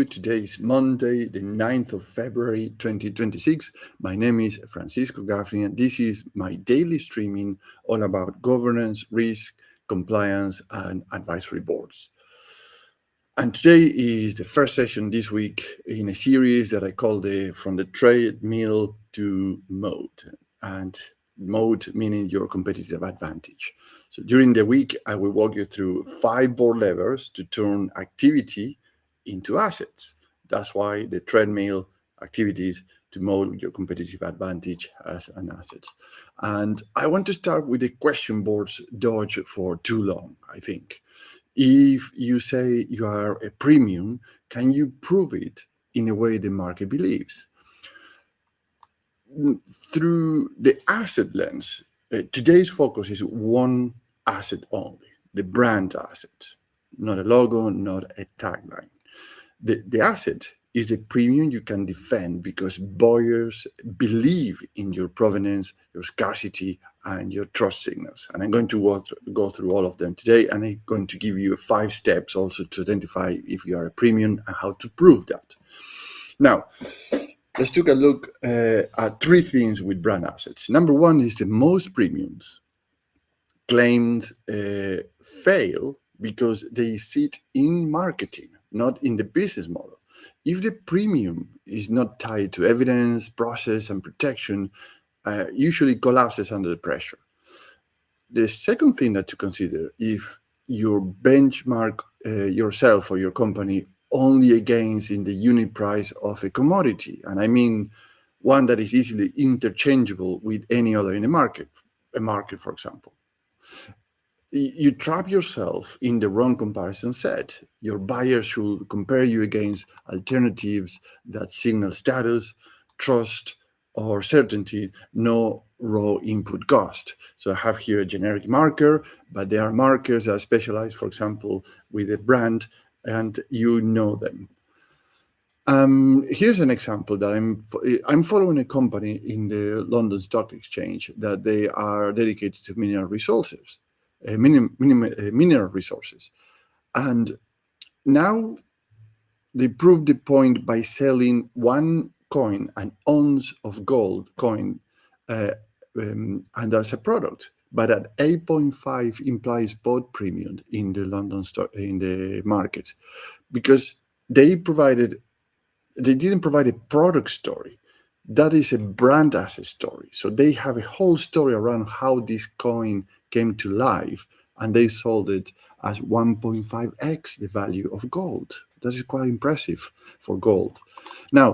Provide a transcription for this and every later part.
Today is Monday, the 9th of February 2026. My name is Francisco Gaffney, and this is my daily streaming all about governance, risk, compliance, and advisory boards. And today is the first session this week in a series that I call From the Treadmill to Mode. And mode meaning your competitive advantage. So during the week, I will walk you through 5 board levers to turn activity into assets. That's why the treadmill activities to mold your competitive advantage as an asset. And I want to start with the question boards dodge for too long, I think. If you say you are a premium, can you prove it in a way the market believes? Through the asset lens, today's focus is one asset only, the brand asset, not a logo, not a tagline. The asset is a premium you can defend because buyers believe in your provenance, your scarcity, and your trust signals. And I'm going to go through all of them today, and I'm going to give you 5 steps also to identify if you are a premium and how to prove that. Now, let's take a look at 3 things with brand assets. Number 1 is the most premiums claims fail because they sit in marketing, not in the business model. If the premium is not tied to evidence, process, and protection, usually collapses under the pressure. The second thing that to consider, if you benchmark yourself or your company only against in the unit price of a commodity, and I mean one that is easily interchangeable with any other in the market, a market, for example. You trap yourself in the wrong comparison set. Your buyers should compare you against alternatives that signal status, trust, or certainty, no raw input cost. So I have here a generic marker, but there are markers that are specialized, for example, with a brand, and you know them. Here's an example that I'm following a company in the London Stock Exchange that they are dedicated to mineral resources. Mineral resources, and now they prove the point by selling 1 coin, an ounce of gold coin, and as a product, but at 8.5 implies spot premium in the London stock in the market, because they didn't provide a product story. That is a brand asset story. So they have a whole story around how this coin came to life, and they sold it as 1.5x the value of gold. That is quite impressive for gold. Now,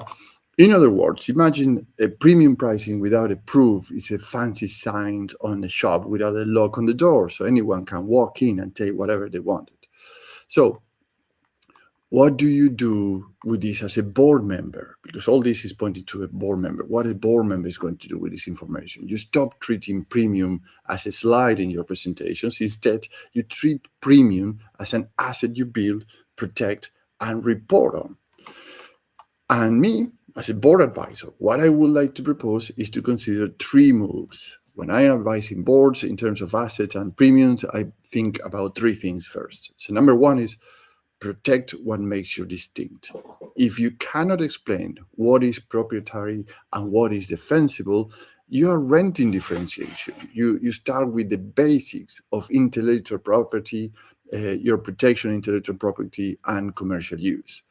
in other words, imagine a premium pricing without a proof is a fancy sign on a shop without a lock on the door, so anyone can walk in and take whatever they wanted. So what do you do with this as a board member? Because all this is pointed to a board member. What a board member is going to do with this information. You stop treating premium as a slide in your presentations. Instead, you treat premium as an asset you build, protect, and report on. And me, as a board advisor, what I would like to propose is to consider 3 moves. When I am advising boards in terms of assets and premiums, I think about 3 things first. So number 1 is protect what makes you distinct. If you cannot explain what is proprietary and what is defensible, you are renting differentiation. You start with the basics of intellectual property, your protection, intellectual property, and commercial use.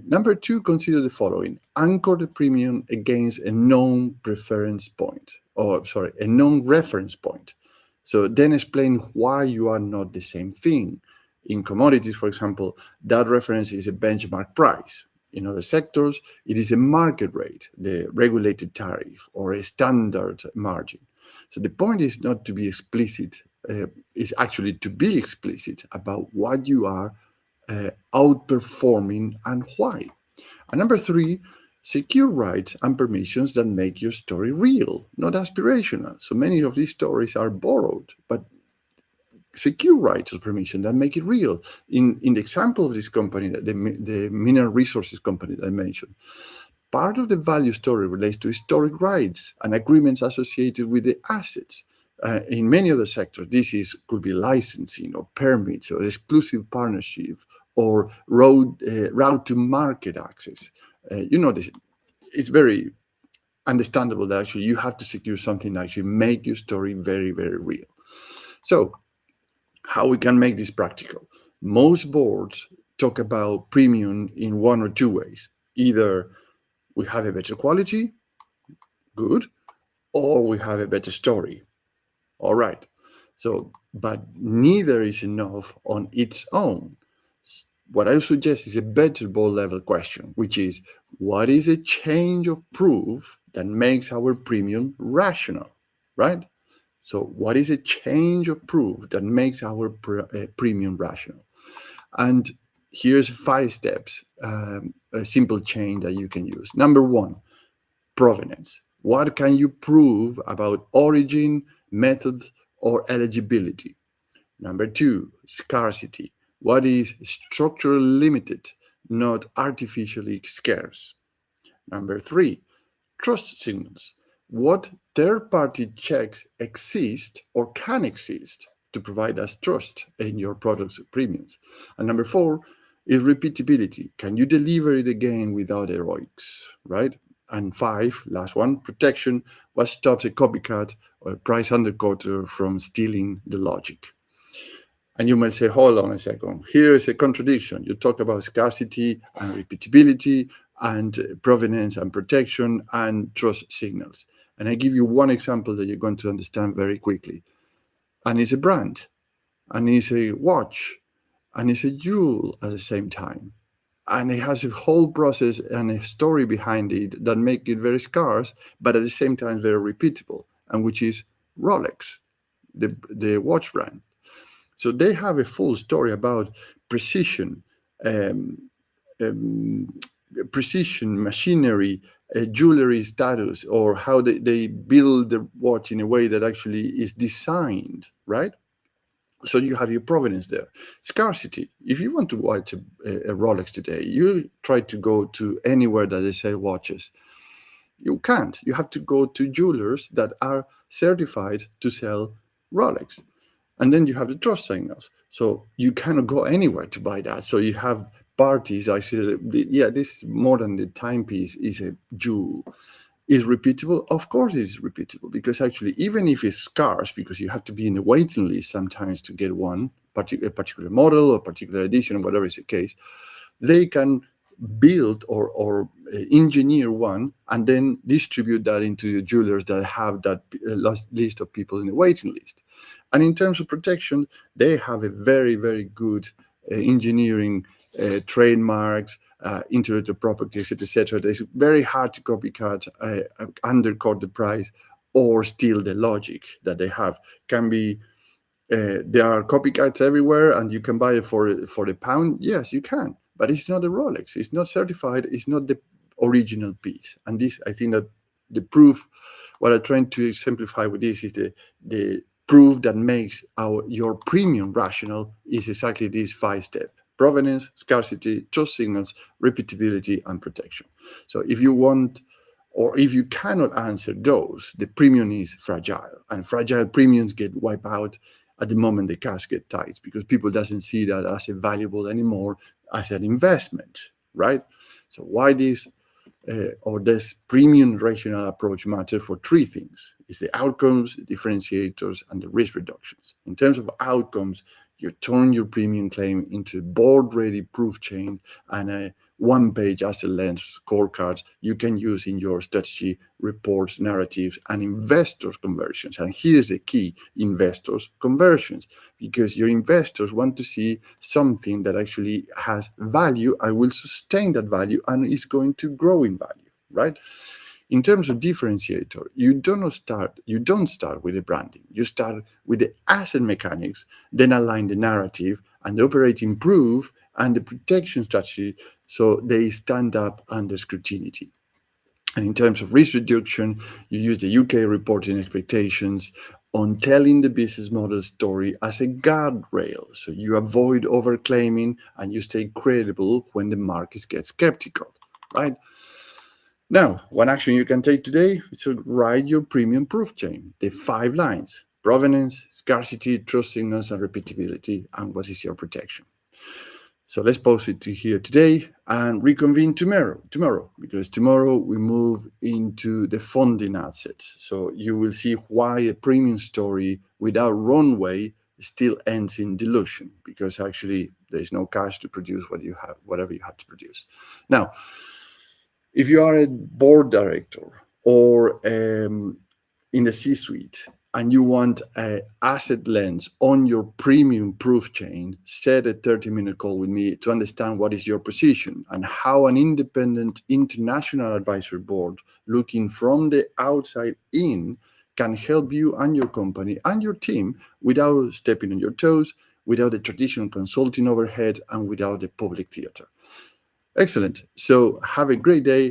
Number 2, consider the following. Anchor the premium against a known reference point. So then explain why you are not the same thing. In commodities, for example, that reference is a benchmark price. In other sectors, it is a market rate, the regulated tariff, or a standard margin. So the point is not to be explicit, is actually to be explicit about what you are outperforming and why. And number 3, secure rights and permissions that make your story real, not aspirational. So many of these stories are borrowed, but secure rights of permission that make it real. In the example of this company, the mineral resources company that I mentioned, part of the value story relates to historic rights and agreements associated with the assets. In many other sectors, could be licensing or permits or exclusive partnership or route to market access. This, it's very understandable that actually you have to secure something that actually make your story very, very real. So how we can make this practical? Most boards talk about premium in one or two ways. Either we have a better quality, good, or we have a better story. All right. So, but neither is enough on its own. What I suggest is a better board level question, which is what is a change of proof that makes our premium rational, right? So, what is a change of proof that makes our premium rational? And here's 5 steps, a simple chain that you can use. Number 1, provenance. What can you prove about origin, method, or eligibility? Number 2, scarcity. What is structurally limited, not artificially scarce? Number 3, trust signals. What third-party checks exist or can exist to provide us trust in your products or premiums? And number 4 is repeatability. Can you deliver it again without heroics, right? And 5, last one, protection. What stops a copycat or a price undercutter from stealing the logic? And you might say, hold on a second, here is a contradiction. You talk about scarcity and repeatability and provenance and protection and trust signals. And I give you one example that you're going to understand very quickly. And it's a brand, and it's a watch, and it's a jewel at the same time. And it has a whole process and a story behind it that make it very scarce, but at the same time very repeatable, and which is Rolex, the watch brand. So they have a full story about precision, um, precision, machinery, jewelry status, or how they build the watch in a way that actually is designed, right? So you have your provenance there. Scarcity. If you want to watch a Rolex today, you try to go to anywhere that they sell watches. You can't. You have to go to jewelers that are certified to sell Rolex. And then you have the trust signals. So you cannot go anywhere to buy that. So you have parties. I said, yeah, this is more than the timepiece is a jewel. Is repeatable? Of course it's repeatable, because actually, even if it's scarce, because you have to be in a waiting list sometimes to get one, a particular model or particular edition, whatever is the case, they can build or engineer one and then distribute that into jewelers that have that list of people in the waiting list. And in terms of protection, they have a very, very good engineering, trademarks, intellectual property, etc. It's very hard to copycat, undercut the price, or steal the logic that they have. Can be there are copycats everywhere, and you can buy it for a pound. Yes, you can, but it's not a Rolex. It's not certified. It's not the original piece. And this, I think, that the proof. What I'm trying to exemplify with this is the proof that makes your premium rational is exactly these 5 steps: provenance, scarcity, trust signals, repeatability, and protection. So if you want, or if you cannot answer those, the premium is fragile, and fragile premiums get wiped out at the moment the cash get tight, because people doesn't see that as a valuable anymore as an investment, right? So why this this premium rational approach matter for 3 things. It's the outcomes, the differentiators, and the risk reductions. In terms of outcomes, you turn your premium claim into a board-ready proof chain and a one-page asset length scorecard you can use in your strategy reports, narratives, and investors conversions. And here's the key: investors conversions, because your investors want to see something that actually has value and will sustain that value and is going to grow in value, right? In terms of differentiator, you don't start with the branding. You start with the asset mechanics, then align the narrative and the operating proof and the protection strategy so they stand up under scrutiny. And in terms of risk reduction, you use the UK reporting expectations on telling the business model story as a guardrail. So you avoid overclaiming and you stay credible when the markets get skeptical, right? Now, one action you can take today is to write your premium proof chain, the 5 lines: provenance, scarcity, trust signals, and repeatability, and what is your protection. So let's pause it to here today and reconvene tomorrow, because tomorrow we move into the funding assets. So you will see why a premium story without runway still ends in dilution, because actually there is no cash to produce whatever you have to produce. Now, if you are a board director or in the C-suite and you want an asset lens on your premium proof chain, set a 30-minute call with me to understand what is your position and how an independent international advisory board looking from the outside in can help you and your company and your team without stepping on your toes, without the traditional consulting overhead, and without the public theater. Excellent. So have a great day.